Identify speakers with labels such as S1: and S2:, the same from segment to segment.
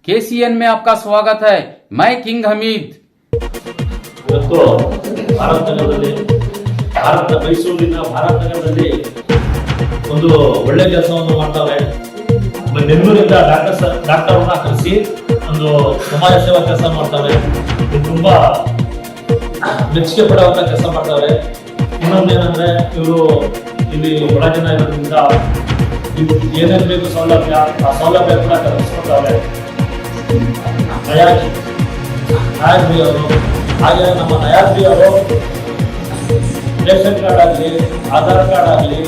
S1: KCN में आपका स्वागत है। मैं किंग हमीद।
S2: ಇವತ್ತು ಭಾರತ ನಗರದಲ್ಲಿ ಮೈಸೂರಿನ ಭಾರತ ನಗರದಲ್ಲಿ ಒಂದು ಒಳ್ಳೆ ಕೆಲಸವನ್ನು ಮಾಡ್ತಾರೆ. ಬೆಂಗಳೂರಿಂದ ಡಾಕ್ಟರ್ನ ಕರೆಸಿ ಒಂದು ಸಮಾಜ ಸೇವಾ ಕೆಲಸ ಮಾಡ್ತಾರೆ. ತುಂಬಾ ಮೆಚ್ಚುಗೆ ಪಡುವಂತ ಕೆಲಸ ಮಾಡ್ತಾರೆ. ಇನ್ನೊಂದೇನಂದ್ರೆ ಇವರು ಇಲ್ಲಿ ಬಡ ಜನ ಇರೋದ್ರಿಂದ ಏನೇನು ಬೇಕು ಸೌಲಭ್ಯ, ಆ ಸೌಲಭ್ಯ ಕೂಡ ಕಲ್ಪಿಸ್ಕೊಡ್ತಾರೆ. ನಯಾದ್ರಿ ಅವರು ಹಾಗೆ ನಮ್ಮ ನಯಾದ್ರಿ ಅವರು ರೇಷನ್ ಕಾರ್ಡ್ ಆಗಲಿ, ಆಧಾರ್ ಕಾರ್ಡ್ ಆಗಲಿ,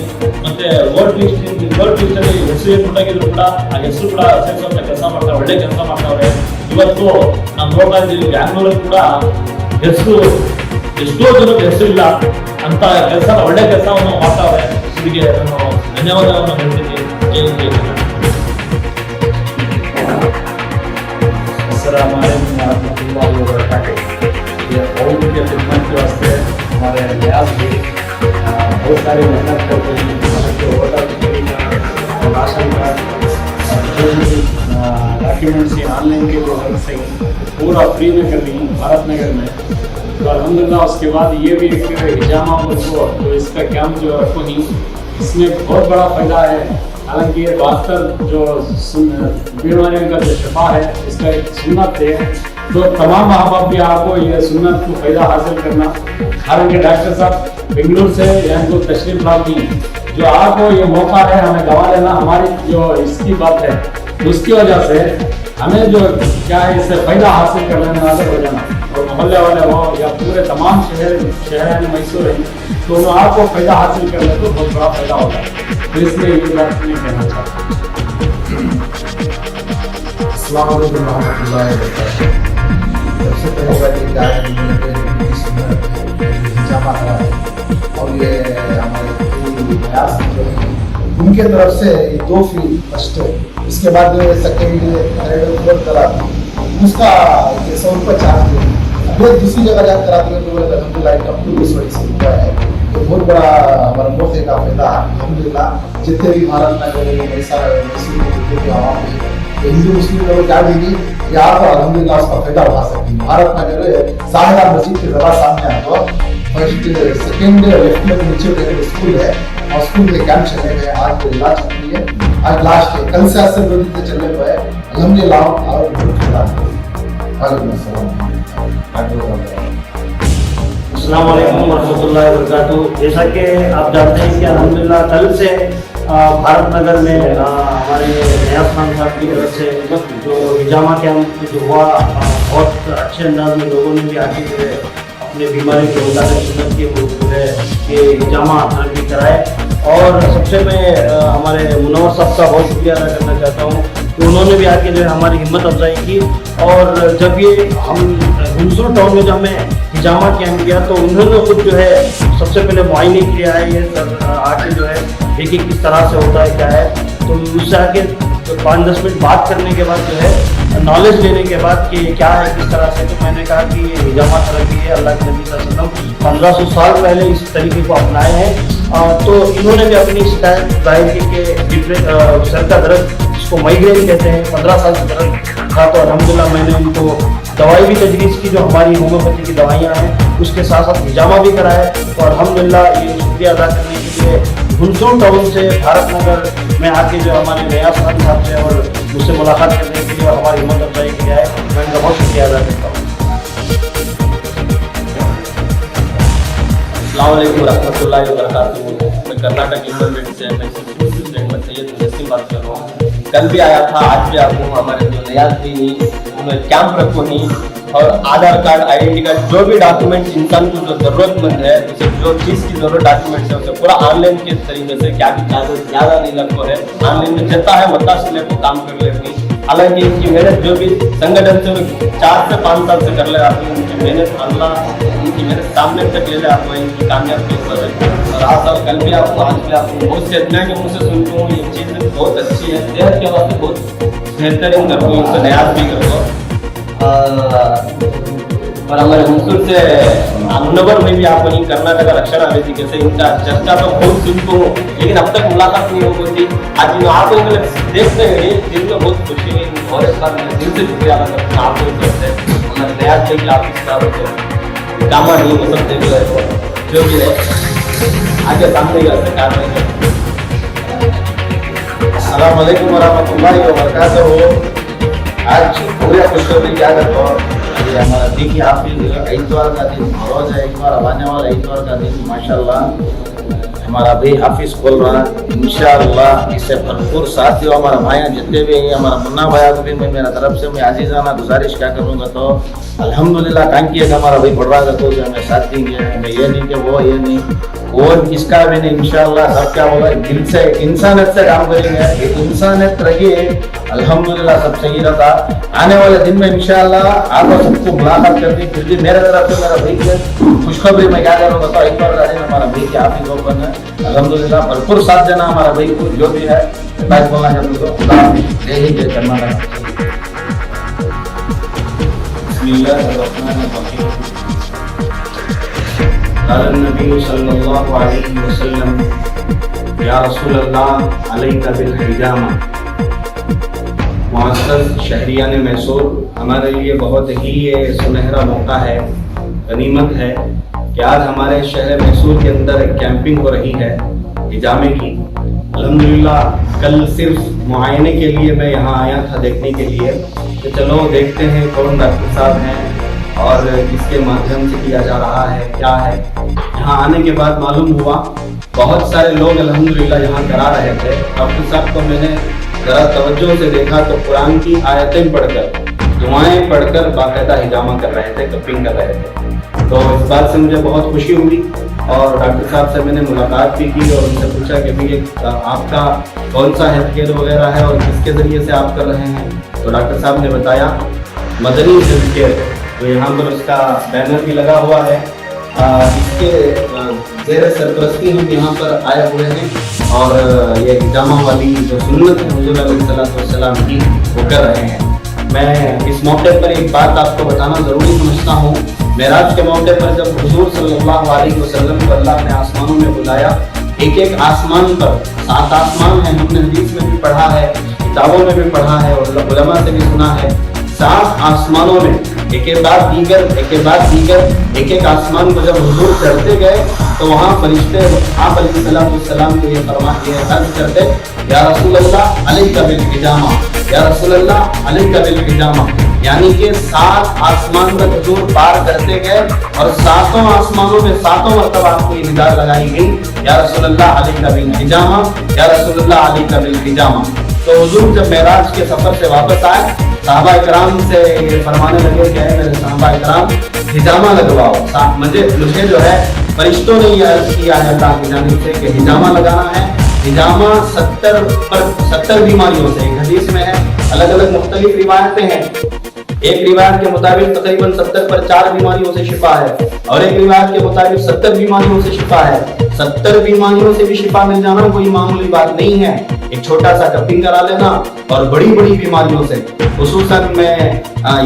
S2: ಮತ್ತೆ ವೋಟ್ ಲಿಸ್ಟ್ ಅಲ್ಲಿ ಹೆಸರು ಕೊಟ್ಟಾಗಿದ್ರು ಕೂಡ ಆ ಹೆಸರು ಕೂಡ ಸೇರಿಸುವಂತ ಕೆಲಸ ಮಾಡ್ತಾರೆ. ಒಳ್ಳೆ ಕೆಲಸ ಮಾಡ್ತಾವ್ರೆ. ಇವತ್ತು ನಾವು ನೋಡ್ತಾ ಇದ್ದೀವಿ ಬ್ಯಾಂಗ್ಳೂರಲ್ಲಿ ಕೂಡ ಹೆಸರು ಎಷ್ಟೋ ಜನಕ್ಕೆ ಹೆಸರಿಲ್ಲ ಅಂತ ಕೆಲಸ, ಒಳ್ಳೆ ಕೆಲಸವನ್ನು ಮಾಡ್ತಾವ್ರೆ. ಇವರಿಗೆ ನಾನು ಧನ್ಯವಾದವನ್ನು ಹೇಳ್ತೀನಿ.
S3: कोविड के खिदमत के वास्ते हमारे न्यास भी बहुत सारी मेहनत करते हैं। वोटर राशन कार्ड जो भी डॉक्यूमेंट्स ऑनलाइन के जो से पूरा फ्री में कर दी भारत नगर में। तो अल्हम्दुलिल्लाह उसके बाद ये भी एक हिजामा को तो इसका कैंप जो है आपको ही इसमें बहुत बड़ा फायदा है। हालांकि ये डॉक्टर जो बीमारियों का जो शफा है इसका एक सुन्नत है, तो तमाम माँ बाप भी आपको ये सुन्नत को फायदा हासिल करना। हालांकि डॉक्टर साहब बेंगलुरु से यहाँ को तशरीफ लाती, जो आपको ये मौका है हमें दवा लेना, हमारी जो इसकी बात है उसकी वजह से हमें जो क्या है इससे फायदा हासिल कर लेने वाले हो जाना, और मोहल्ले वाले हो या पूरे तमाम शहर मैसूर है, तो आपको फायदा हासिल कर ले तो बहुत बड़ा फायदा होगा। तो इसलिए ये बात नहीं कहना चाहता।
S4: अस्सलाम वालेकुम रहमतुल्लाहि व बरकातहू। सबसे पहले बात ये क्या है हिजामा करा है, और ये हमारे प्रयास उनके तरफ से ये 2 फी फर्स्ट, उसके बाद सेकेंड थर्ड फोर्थ करा उसका 100 रुपये चार्ज है। अभी दूसरी जगह जाकर कराते हैं तो अल्हम्दुलिल्लाह टप टू 20 रुपये है। तो बहुत बड़ा हमारा मौके का फायदा अल्हम्दुलिल्लाह। जितने भी भारत नगर ऐसा मैसूर में जितने भी आवाम है हिंदू मुस्लिम लोग क्या देंगे यहाँ पर अल्हम्दुलिल्लाह उसका फायदा उठा सकते हैं। भारत नगर साहिदा मस्जिद के जरा सामने आता फर्स्ट सेकेंड लेफ्ट में नीचे स्कूल है, और स्कूल में कैंप चलने गए। आज इलाज छुट्टी है, आज लास्ट है, कल से आज से 2 दिन से चलने को है अल्हम्दुलिल्लाह।
S2: अस्सलाम वालेकुम वरहमतुल्लाहि वबरकातुहू। जैसा कि आप जानते हैं कि अल्हम्दुलिल्लाह कल से भारत नगर में हमारे नयाज खान साहब की तरफ से जो हिजामा कैंप जो हुआ, बहुत अच्छे अंदाज में लोगों ने भी आके जो है अपने बीमारी के मुताबिक सुन्नत के जो है ये हिजामा भी कराए। और सबसे मैं हमारे मुनव्वर साहब का बहुत शुक्रिया अदा करना चाहता हूँ कि उन्होंने भी आके जो है हमारी हिम्मत अफजाई की। और जब ये हम हुंसूर टाउन में जब मैं हिजामा कैंप किया तो उन्होंने खुद जो है सबसे पहले मुआयने किया है, ये आके जो है देखिए किस तरह से होता है क्या है। तो उससे आके 5-10 मिनट बात करने के बाद जो है नॉलेज लेने के बाद कि क्या है किस तरह से, तो मैंने कहा कि ये हिजामा थेरेपी है। अल्लाह के नबी सल्लल्लाहु अलैहि वसल्लम 1500 साल पहले इस तरीके को अपनाए हैं। तो इन्होंने भी अपनी शिकायत जाहिर की कि सर का दर्द जिसको माइग्रेन कहते हैं 15 साल से दर्द था। तो अल्हम्दुलिल्लाह मैंने उनको दवाई भी तजवीज़ की, जो हमारी होम्योपैथी की दवाइयाँ हैं, उसके साथ साथ हिजामा भी कराए। तो अल्हम्दुलिल्लाह ये शुक्रिया अदा करने के लिए हुंसूर टाउन से भारत नगर में आके जो हमारे नयाज खान साहब से और मुझसे मुलाकात करने के लिए और हमारी हिम्मत अफजाई की है, मैं इनका बहुत शुक्रिया अदा करता हूँ।
S5: अस्सलाम वालेकुम रहमतुल्लाहि व बरकातहू। मैं कर्नाटक गवर्नमेंट से मैं सैयद नसीम बात कर रहा हूँ। कल भी आया था, आज भी आपको हमारे जो नयाज भी नहीं कैंप रखो नहीं, और आधार कार्ड, आइडेंटी कार्ड, जो भी डॉक्यूमेंट इंसान को जो जरूरतमंद है, उसे जो चीज़ की जरूरत डॉक्यूमेंट है उसे पूरा ऑनलाइन के तरीके से क्या भी चार्जेस ज़्यादा नहीं लगता है, ऑनलाइन में चलता है, मतलब से को काम कर लेती। हालांकि इनकी मेहनत जो भी संगठन से 4 से 5 साल से कर ले आते हैं, उनकी मेहनत अल्लाह उनकी मेहनत सामने तक ले जाए, आपको इनकी कामयाबी पर है। और आज और कल भी आपको, आज भी आपको बहुत से इतना कि मुझसे सुनता हूँ ये चीज़ बहुत अच्छी है, सेहत के वास्ते बहुत बेहतरीन कर दो, इनसे नयाज भी कर दो। और हमारे मंसूर से मुनव्वर में भी आपको ये कर्नाटक रक्षण आवेदी कैसे इनका चर्चा तो बहुत सुनते हो, लेकिन अब तक मुलाकात नहीं हो पाती। आज आप लोग देखते हैं दिल में बहुत खुशी है और इस बार मैं दिल से शुक्रिया अदा करता हूँ आप लोगों से। हमारे नया के ऑफिस का तो कामा नहीं हो सकते जो भी है आगे सामने का सरकार में।
S4: अस्सलाम वालेकुम वरहमतुल्लाहि वबरकातुहू। आज पूरे खुशखबरी क्या करता हूँ, ये हमारा देखिए हाफिज इतवार का दिन रोज है, इतवार आने वाला इतवार का दिन माशाल्लाह हमारा भाई हाफिज खोल रहा है इंशाअल्लाह। इससे भरपूर साथियों हमारा भाइयाँ जितने भी हैं, हमारा मुन्ना भाई को भी मैं मेरा तरफ से मैं आजीजाना गुजारिश क्या करूँगा तो अल्हम्दुलिल्लाह टांकी है हमारा भाई पढ़ रहा था तो हमें साथ देंगे, हमें ये नहीं कि वो ये नहीं और किसका भी नहीं इंशाअल्लाह। सब क्या बोला दिल से इंसानियत से काम करेंगे, इंसानियत रहिए अल्हम्दुलिल्लाह सब सही रहता। आने वाले दिन में इंशाअल्लाह आप सबको मुलाकात करती फिर भी मेरे तरफ से मेरा भाई के खुशखबरी मैं क्या करूँगा तो एक बार हमारा भाई के हाफिज ओपन है अल्हम्दुलिल्लाह भरपूर साथ देना हमारा भाई को जो भी है बात बोलना चाहते तो यही करना है।
S3: नबी सल्लल्लाहु अलैहि वसल्लम या रसूल अल्लाह अलैका बिल हिजामा। मुअज़्ज़ज़ शहरियान मैसूर, हमारे लिए बहुत ही ये सुनहरा मौका है, गनीमत है कि आज हमारे शहर मैसूर के अंदर एक कैंपिंग हो रही है हिजामे की। अल्हम्दुलिल्लाह कल सिर्फ मुआयने के लिए मैं यहाँ आया था देखने के लिए कि चलो देखते हैं कौन डॉक्टर साहब हैं और किसके माध्यम से किया जा रहा है क्या है। यहाँ आने के बाद मालूम हुआ बहुत सारे लोग अल्हम्दुलिल्लाह यहाँ करा रहे थे। डॉक्टर साहब को मैंने ज़रा तवज्जो से देखा तो कुरान की आयतें पढ़कर दुआएं पढ़कर बाकायदा हिजामा कर रहे थे, कपिंग कर रहे थे। तो इस बात से मुझे बहुत खुशी हुई और डॉक्टर साहब से मैंने मुलाकात भी की और उनसे पूछा कि भैया आपका कौन सा हेल्थ केयर वगैरह है और किसके ज़रिए से आप कर रहे हैं। तो डॉक्टर साहब ने बताया मदनी हेल्थ केयर, तो यहाँ पर उसका बैनर भी लगा हुआ है। इसके ज़ेर सरपरस्ती हम यहाँ पर आए हुए हैं और ये हिजामा वाली जो सुन्नत है हुज़ूर अलैहिस्सलाम की वो कर रहे हैं। मैं इस मौके पर एक बात आपको बताना ज़रूरी समझता हूँ। मेराज के मौके पर जब हुज़ूर सल्लल्लाहु अलैहि वसल्लम को अल्लाह ने आसमानों में बुलाया, एक एक आसमान पर 7 आसमान है, हमने हदीस में भी पढ़ा है, किताबों में भी पढ़ा है और उलमा से भी सुना है। 7 आसमानों में एक एक आसमान को जब हुजूर चढ़ते गए तो वहाँ फरिश्ते आप अलैहिस्सलाम को ये अर्ज करते या रसूल अल्लाह अलैका बिल हिजामा, या रसूल अल्लाह अलैका बिल हिजामा, यानी कि 7 आसमान तक हुजूर पार करते गए और 7 आसमानों में 7 मरतबा आपको ये निदा लगाई गई या रसूल अल्लाह अलैका बिल हिजामा, या रसूल अल्लाह अलैका बिल हिजामा। तो हुजूर जब मेराज के सफर से वापस आए साहबा इकराम से ये फरमाने लगे कि मेरे साहबा इकराम हिजामा लगवाओ। मुझे जो है फरिश्तों ने ये अर्ज किया है अल्लाह की जानिब से कि हिजामा लगाना है। हिजामा 70 बीमारियों से, एक हदीस में है, अलग अलग मुख्तलिफ रिवायतें हैं। एक रिवायत के मुताबिक तकरीबन 70 पर 4 बीमारियों से शिफा है और एक रिवायत के मुताबिक 70 बीमारियों से शिफा है। 70 बीमारियों से भी शिफा मिल जाना कोई मामूली बात नहीं है। एक छोटा सा कपिंग करा लेना और बड़ी बड़ी बीमारियों से, खुसूसन मैं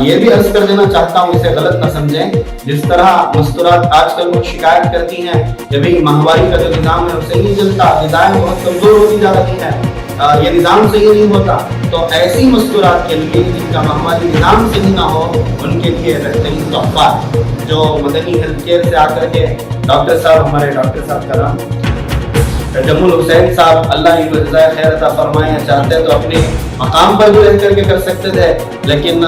S3: ये भी अर्ज कर देना चाहता हूँ, इसे गलत न समझें। जिस तरह मस्तूरात आजकल लोग शिकायत करती हैं कि भाई माहवारी का जो निज़ाम है वो सही नहीं चलता, ग़िज़ाएं बहुत कमज़ोर होती जा रही हैं, ये निज़ाम सही नहीं होता, तो ऐसी मस्तूरात के लिए जिनका माहवारी निज़ाम सही ना हो उनके लिए बेहतरीन तोहफा जो मदनी हेल्थ केयर से आकर के डॉक्टर साहब, हमारे डॉक्टर साहब का नाम तजम्मुल हुसैन साहब, अल्लाह इनको जज़ाए खैर अता फरमाए, चाहते तो अपने मकाम पर भी रह करके कर सकते थे, लेकिन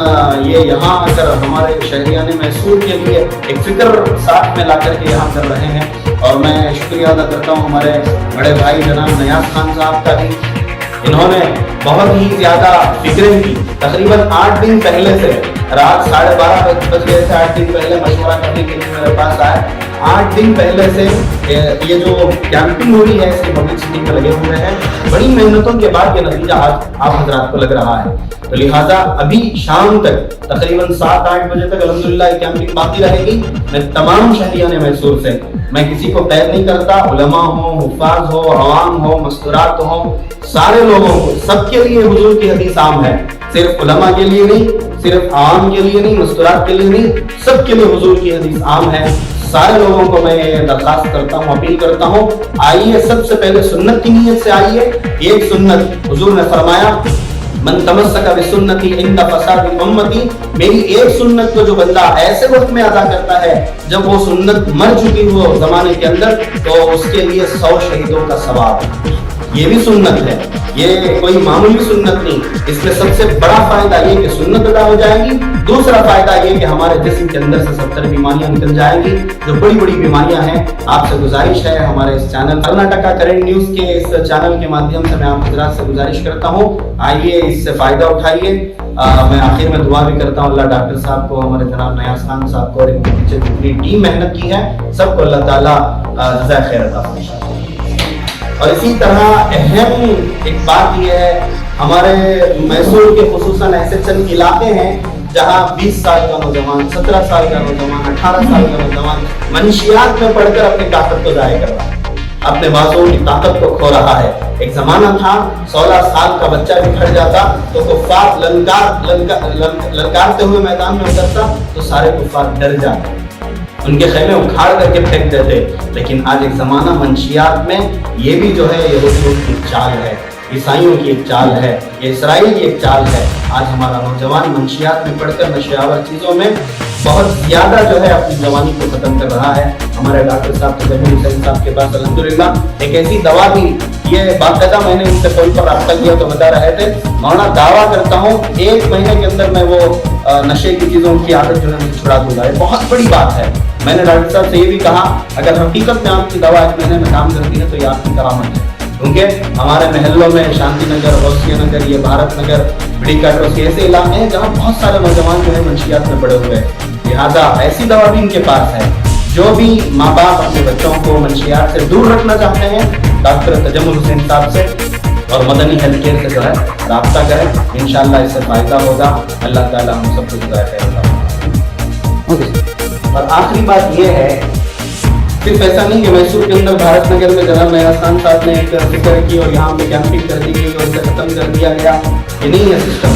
S3: ये यहाँ आकर हमारे शहरियाने मैसूर के लिए एक फिक्र साथ में ला करके यहाँ कर रहे हैं। और मैं शुक्रिया अदा करता हूँ हमारे बड़े भाई जनाब नयाज़ खान साहब का भी। इन्होंने बहुत ही ज़्यादा फिक्रें की। तकरीबन 8 दिन पहले से, रात 12:30 बज गए थे, 8 दिन पहले मशवरा करने के लिए मेरे पास आए। 8 दिन पहले से ये जो कैंपिंग हो रही है इसकी पब्लिसिटी में लगे हुए हैं। बड़ी मेहनतों के बाद ये नतीजा आज आप हजरात को लग रहा है। तो लिहाजा अभी शाम तक तकरीबन 7-8 बजे तक अल्हम्दुलिल्लाह कैंपिंग बाकी रहेगी। मैं तमाम शहरियाने मैसूर से, मैं किसी को कैद नहीं करता, उलमा हो, हुफ़ाज़ हो, अवाम हो, मस्तूरात हो, सारे लोगों को, सबके लिए हुजूर की हदीस आम है। सिर्फ उलमा के लिए नहीं,
S6: सिर्फ आवाम के लिए नहीं, मस्तूरात के लिए नहीं, सबके लिए हुजूर की हदीस आम है। सारे लोगों को मैं दरखास्त करता हूँ, अपील करता हूँ, आइए सबसे पहले सुन्नत की नीयत से आइए। एक सुन्नत हुजूर ने फरमाया, मन तमस्सका बिसुन्नती इंद फसादी उम्मती, मेरी एक सुन्नत को जो बंदा ऐसे वक्त में अदा करता है जब वो सुन्नत मर चुकी हो जमाने के अंदर, तो उसके लिए 100 शहीदों का सवाब। ये भी सुन्नत है, ये कोई मामूली सुन्नत नहीं। इसमें सबसे बड़ा फायदा ये कि सुन्नत अदा हो जाएगी। दूसरा फायदा ये कि हमारे जिस्म के अंदर से 70 बीमारियां निकल जाएंगी, जो बड़ी बड़ी बीमारियां हैं। आपसे गुजारिश है, हमारे इस चैनल कर्नाटका करंट न्यूज के इस चैनल के माध्यम से मैं आप हजरात से गुजारिश करता हूँ, आइए इससे फायदा उठाइए। मैं आखिर में दुआ भी करता हूँ अल्लाह डॉक्टर साहब को, हमारे जनाब नयाज खान साहब को और इनके पीछे जितनी टीम मेहनत की है सबको अल्लाह ताला जज़ाए खैर अता फरमाए। और इसी तरह अहम एक बात यह है, हमारे मैसूर के खुसूसन ऐसे चंद इलाके हैं जहाँ 20 साल का नौजवान, 17 साल का नौजवान, 18 साल का नौजवान मंशियात में पढ़कर अपनी ताकत को जाया कर रहा है, अपने बाजों की ताकत को खो रहा है। एक जमाना था 16 साल का बच्चा भी खड़ जाता तो कुफ्फार ललकारते हुए मैदान में उतरता तो सारे कुफ्फार डर जाते, उनके खेमे उखाड़ करके फेंक देते। लेकिन आज एक जमाना मंशियात में ये भी जो है यहूदियों की एक चाल है, ईसाइयों की एक चाल है, ये इसराइल की एक चाल है। आज हमारा नौजवान मंशियात में पढ़कर नशावर चीज़ों में बहुत ज़्यादा जो है अपनी जवानी को ख़त्म कर रहा है। हमारे डॉक्टर साहब तजम्मुल हुसैन साहब के पास अल्हम्दुलिल्लाह एक ऐसी दवा थी, ये बाकायदा मैंने उनसे फोन पर रब्ता किया तो बता रहे थे, मौलाना दावा करता हूँ 1 महीने के अंदर मैं वो नशे की चीज़ों की आदत जो है मुझे छुड़ा दूंगा। ये बहुत बड़ी बात है। मैंने डॉक्टर साहब से ये भी कहा, अगर हकीकत में आपकी दवा 1 महीने में काम करती है तो ये आपकी करामत है, क्योंकि हमारे महलों में शांति नगर, गौसिया नगर, ये भारत नगर, बड़ी काटरों ऐसे इलाके हैं जहाँ बहुत सारे नौजवान जो है मंशियात में पड़े हुए हैं। लिहाजा ऐसी दवा भी इनके पास है। जो भी माँ बाप अपने बच्चों को मंशियात से दूर रखना चाहते हैं, डॉक्टर तजम्मुल हुसैन साहब से और मदनी हेल्थ केयर से जो है राब्ता करें, इंशाअल्लाह इससे फायदा होगा। अल्लाह ताला हम सबको हिदायत करेगा। और आखिरी बात यह है, सिर्फ ऐसा नहीं कि मैसूर के अंदर भारत नगर में जनाब नयाज खान साहब ने एक फिक्र की और यहाँ पे कैंपिंग कर दी गई और इसे खत्म कर दिया गया, ये नहीं है सिस्टम,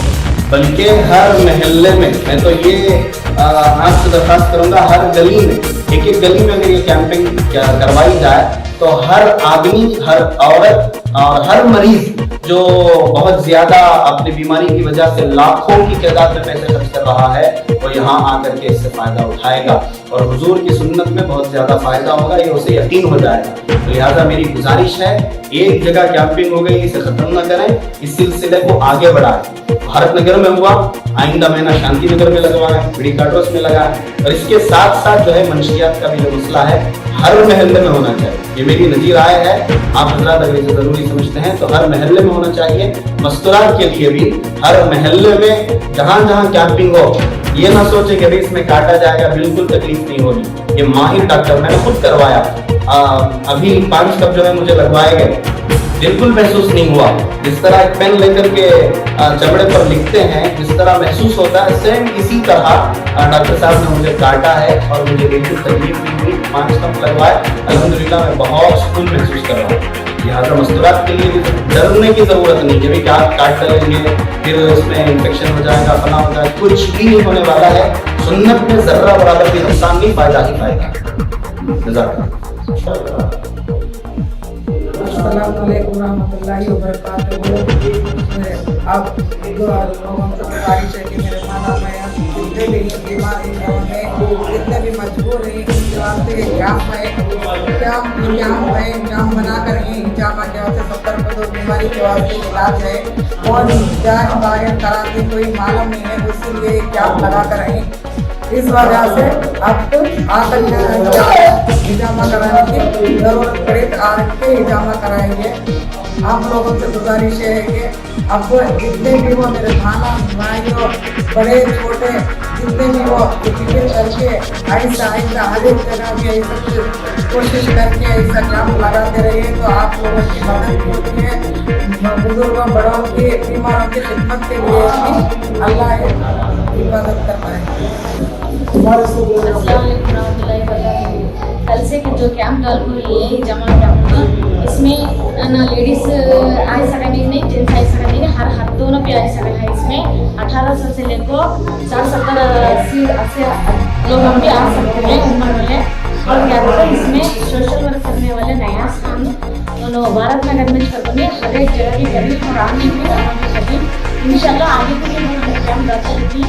S6: बल्कि हर महल्ले में, मैं तो ये आपसे दरखास्त करूंगा, हर गली में, एक गली में अगर ये कैंपिंग करवाई जाए तो हर आदमी, हर औरत और हर मरीज जो बहुत ज्यादा अपनी बीमारी की वजह से लाखों की तादाद में पैसे खर्च कर रहा है, वो यहाँ आकर के इससे फायदा उठाएगा और हुजूर की सुन्नत में बहुत ज्यादा फायदा होगा, ये उसे यकीन हो जाएगा। तो लिहाजा मेरी गुजारिश है, एक जगह कैंपिंग हो गई, इसे खत्म न करें, इस सिलसिले को आगे बढ़ाएं। भारत नगर में हुआ, आइंदा महीना शांति नगर में लगवाएं, बड़ी काटरोस में लगाएं, और इसके साथ साथ जो है मंशियात का भी जो मसला है हर महल्ले में होना चाहिए। ये मेरी नज़ीर राय है, आप हजरात अगर इसे जरूरी समझते हैं तो हर महल्ले में होना चाहिए। मस्तूरात के लिए भी हर महल्ले में जहाँ जहाँ कैंपिंग हो, ये ना सोचे कि इसमें काटा जाएगा, बिल्कुल तकलीफ नहीं होगी। ये माहिर डॉक्टर, मैंने खुद करवाया, अभी 5 कप जो है मुझे लगवाए गए, बिल्कुल महसूस नहीं हुआ। जिस तरह एक पेन लेकर के चमड़े पर लिखते हैं, जिस तरह महसूस होता है, सेम इसी तरह डॉक्टर साहब ने मुझे काटा है और मुझे बिल्कुल तकलीफ नहीं हुई। 5 कप लगवाए, अल्हम्दुलिल्लाह मैं बहुत सुकून महसूस कर रहा हूँ। लिहाजा मस्तूरात के लिए भी डरने की जरूरत नहीं है कि आप काट लेंगे फिर उसमें इन्फेक्शन हो जाएगा, फना हो जाएगा, कुछ भी नहीं होने वाला है। सुन्नत में जर्रा बराबर भी नुकसान नहीं, फायदा ही फायदा।
S7: अस्सलामुअलैकुम रहमतुल्लाहि व बरकातहू। अब लोगों से गुजारिश है कि मेरे माना में जितने भी बीमारी हैं, जितने भी मजबूर हैं, इनके वास्ते इंजाम बनाकर इंजाम के वास्ते 70 पदों बीमारी के वास्ते इलाज है और बाहर करा के कोई मालूम नहीं है, इसलिए कैंप लगा कर रहे। इस वजह से आपको आकर हिजामा कराने की जरूरत पड़े तो आके हिजामा कराएंगे। आप लोगों से गुजारिश है कि आपको जितने भी वो मेरे खाना भाइयों बड़े छोटे जितने भी वो फिक्र करके ऐसा हर एक जगह भी ऐसा कोशिश करके ऐसा काम लगाते रहिए तो आप लोगों की मदद होती है। बुजुर्गों बड़ों की बीमारों की खिदमत के लिए भी अल्लाह इबादत करता है।
S8: कल से जो कैंप चालू हुई है जमा कैंप, इसमें ना लेडीज आ सकेंगे नहीं, जेंट्स आ सकेंगे, हर दोनों पे ऐसा है। इसमें 1800 से लेकर 60-70 लोग हम भी आ सकते हैं उम्र वाले। और क्या बोलते हैं, इसमें सोशल वर्क करने वाले नया स्थान दोनों भारत नगर में करके हर एक जगह की गरीब और आने में सभी इंशाल्लाह आगे के लिए हम काम करते रहेंगे।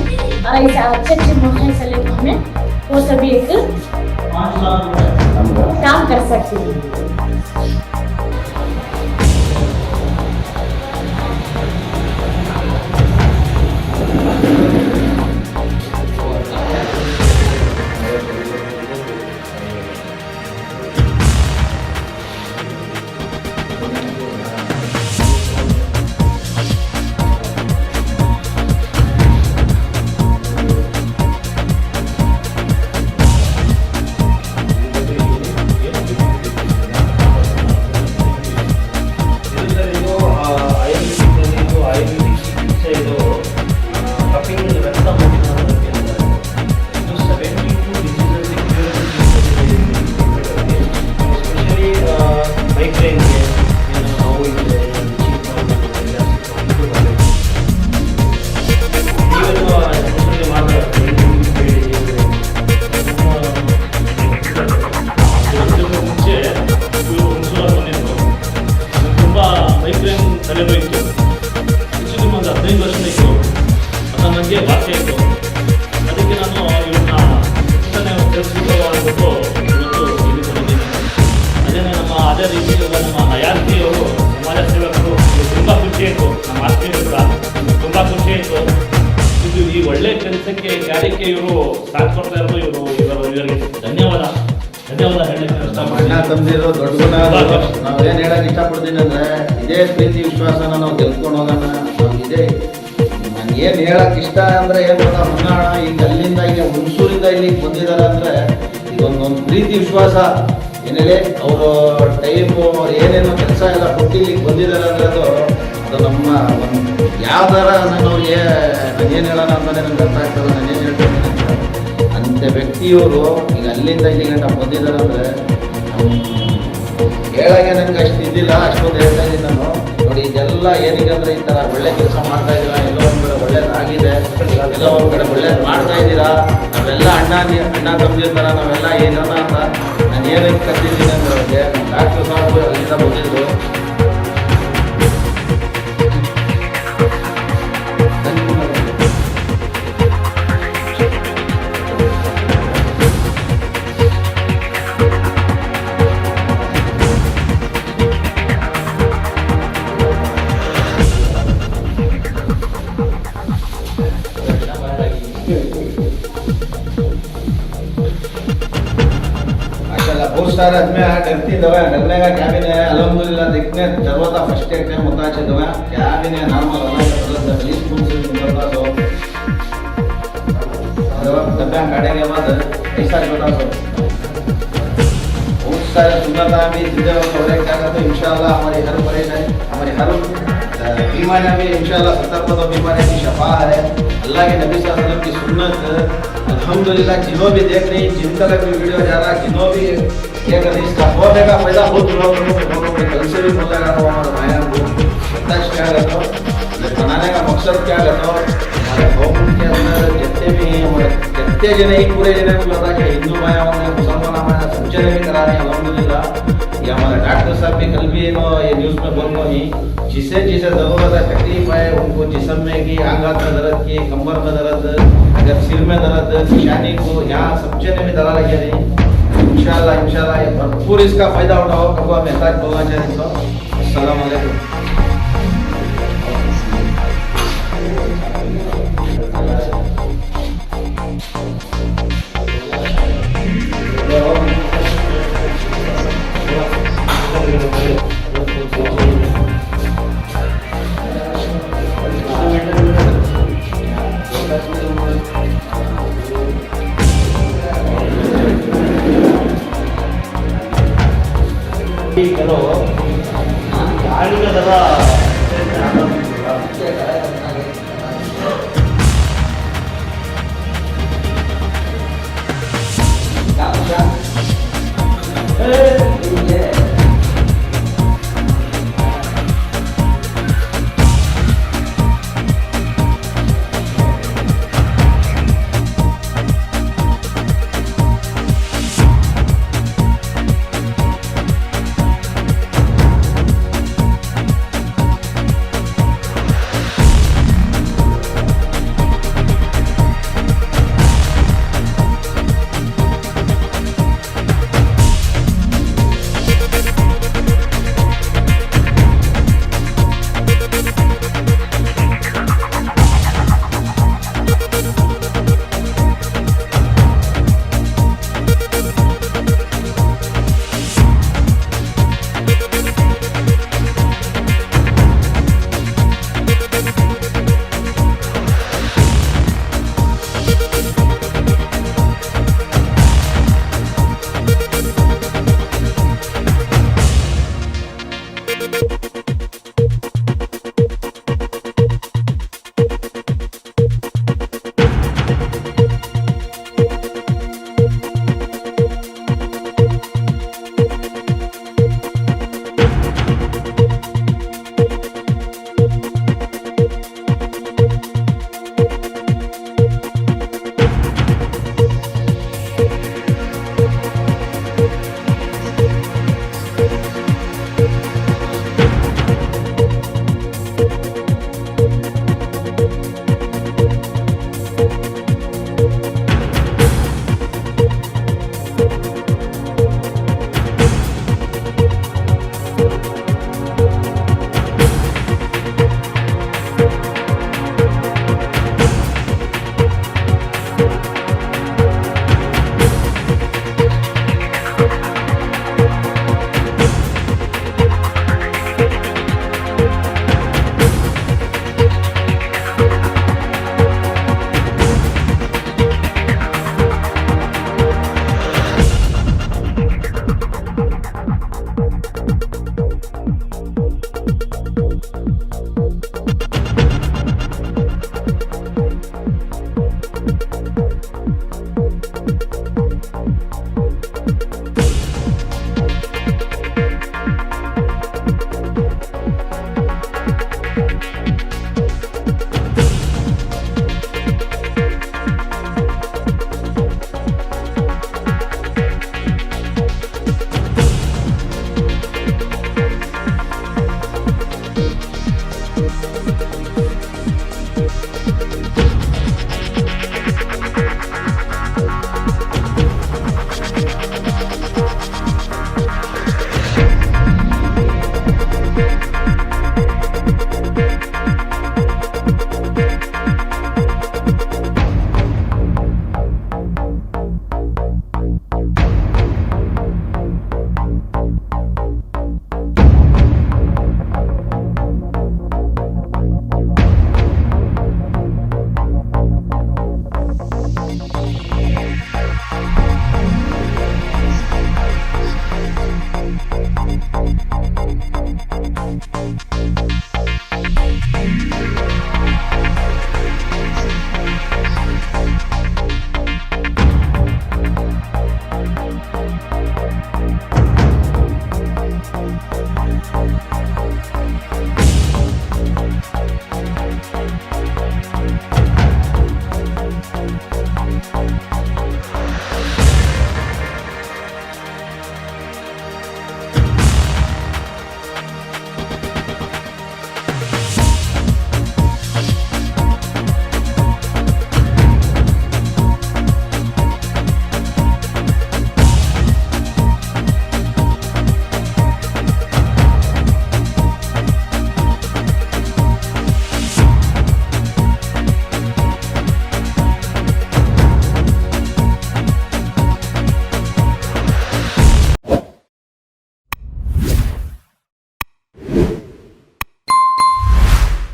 S8: और ऐसे अच्छे मौके से लेकर हमें वो सभी एक काम कर सकते हैं।
S9: ಕೆಲಸಕ್ಕೆ ಕಾರ್ಯಕ್ಕೆ ಇವರು ಸಾಥ್ ಕೊಡ್ತಾ ಇರೋದು ಇವರಿಗೆ ಧನ್ಯವಾದ ಹೇಳಲಿಕ್ಕೆ
S6: ಅಣ್ಣ ತಂದಿರೋ ದೊಡ್ಡ ಗುಣ ನಾವೇನು ಹೇಳಕ್ ಇಷ್ಟಪಡ್ತೀನಿ ಅಂದ್ರೆ ಇದೇ ಪ್ರೀತಿ ವಿಶ್ವಾಸನ ನಾವು ಗೆಲ್ಕೊಂಡು ಹೋಗೋಣ. ಇದೇ ನಾನು ಏನು ಹೇಳಕ್ ಇಷ್ಟ ಅಂದ್ರೆ ಏನು ಗೊತ್ತಾ, ಹೊನ್ನಾಣ ಈಗ ಅಲ್ಲಿಂದ ಈಗ ಹುಣಸೂರಿಂದ ಇಲ್ಲಿಗೆ ಬಂದಿದ್ದಾರೆ ಅಂದ್ರೆ ಇದೊಂದೊಂದು ಪ್ರೀತಿ ವಿಶ್ವಾಸ ಏನೇಳಿ ಅವರು ಟೈಮು ಏನೇನೋ ಕೆಲಸ ಎಲ್ಲ ಕೊಟ್ಟು ಇಲ್ಲಿಗೆ ಬಂದಿದ್ದಾರೆ ಅಂದ್ರೆ ಅದು ನಮ್ಮ ಒಂದು ಯಾವ್ದಾರ ನಾನು ಅವ್ರಿಗೆ ನಾನೇನು ಹೇಳೋಣ ಅಂತಾನೆ ನಂಗೆ ಗೊತ್ತಾಗ್ತದೆ. ನಾನೇನು ಹೇಳ್ತೀನಿ ಅಂಥ ವ್ಯಕ್ತಿಯವರು ಈಗ ಅಲ್ಲಿಂದ ಇಲ್ಲಿ ಗಂಟ ಬಂದಿದ್ದಾರೆ ಅಂದರೆ ಹೇಳಾಗೆ ನನಗೆ ಅಷ್ಟು ಇದ್ದಿಲ್ಲ, ಅಷ್ಟೊಂದು ಹೇಳ್ತಾ ಇದ್ದೀನಿ ನಾನು. ನೋಡಿ ಇದೆಲ್ಲ ಏನಿಗೆ ಅಂದರೆ ಈ ಥರ ಒಳ್ಳೆ ಕೆಲಸ ಮಾಡ್ತಾ ಇದ್ದೀರಾ, ಎಲ್ಲೋ ಒಂದು ಕಡೆ ಒಳ್ಳೇದಾಗಿದೆ, ಎಲ್ಲೋ ಒಂದು ಕಡೆ ಒಳ್ಳೇದು ಮಾಡ್ತಾ ಇದ್ದೀರಾ. ನಾವೆಲ್ಲ ಅಣ್ಣ ತಮ್ಮದಿರ ಥರ ನಾವೆಲ್ಲ ಏನೋಣ ಅಂತ ನಾನು ಏನಕ್ಕೆ ಕರ್ತಿದ್ದೀನಿ ಅಂದ್ರೆ ಅವ್ರಿಗೆ ಡಾಕ್ಟರ್ ಸಾಹೇಬ್ ಅಲ್ಲಿಂದ ಬಂದಿದ್ರು. बहुत सारे आदमी डरती दवा डरने का क्या भी नहीं है। अल्हम्दुलिल्लाह देखने जरूरत फर्स्ट एड टाइम होता है दवा क्या भी नहीं नॉर्मल होना प्लीज खून से निकलता सो दवा डब्बा काटने के बाद ऐसा होता सो बहुत सारे सुंदरता भी जिंदगी में थोड़े क्या करते हैं इंशाल्लाह हमारी हर परेशानी हमारी हर बीमारियां भी इंशाल्लाह 70% बीमारियां की शफा है। अल्लाह के नबी सल्लल्लाहु अलैहि वसल्लम की सुन्नत अल्हम्दुलिल्लाह जिन्हों भी देख रही जिन तरह की वीडियो जा रहा जिन्हों भी ये कर रही इसका होने का फायदा बहुत लोगों को कल से भी बोलेगा वो हमारे भाइयों को बताइए क्या रहता हो ये बनाने का मकसद क्या रहता हो। हमारे कौम के अंदर जितने भी हमारे जितने जने ही पूरे जने को लगा कि हिंदू भाई होंगे मुसलमान हमारे सब जने भी करा रहे हैं अल्हम्दुलिल्लाह। ये हमारे डॉक्टर साहब भी कल भी ये न्यूज़ में बोल रहे हैं जिसे जिसे ज़रूरत है तकलीफ है उनको जिस्म में की आंगत में दर्द की कमर में दर्द अगर सिर में दर्द निशानी को यहाँ सब जने में दवा लगे नहीं इंशाल्लाह ये भरपूर इसका फ़ायदा उठाओ। कब मेहताज बोलना चाहिए तो अस्सलाम वालेकुम।
S2: ಕೆಲವು ಗಾಳಿಗೆ ದರ
S6: Hey!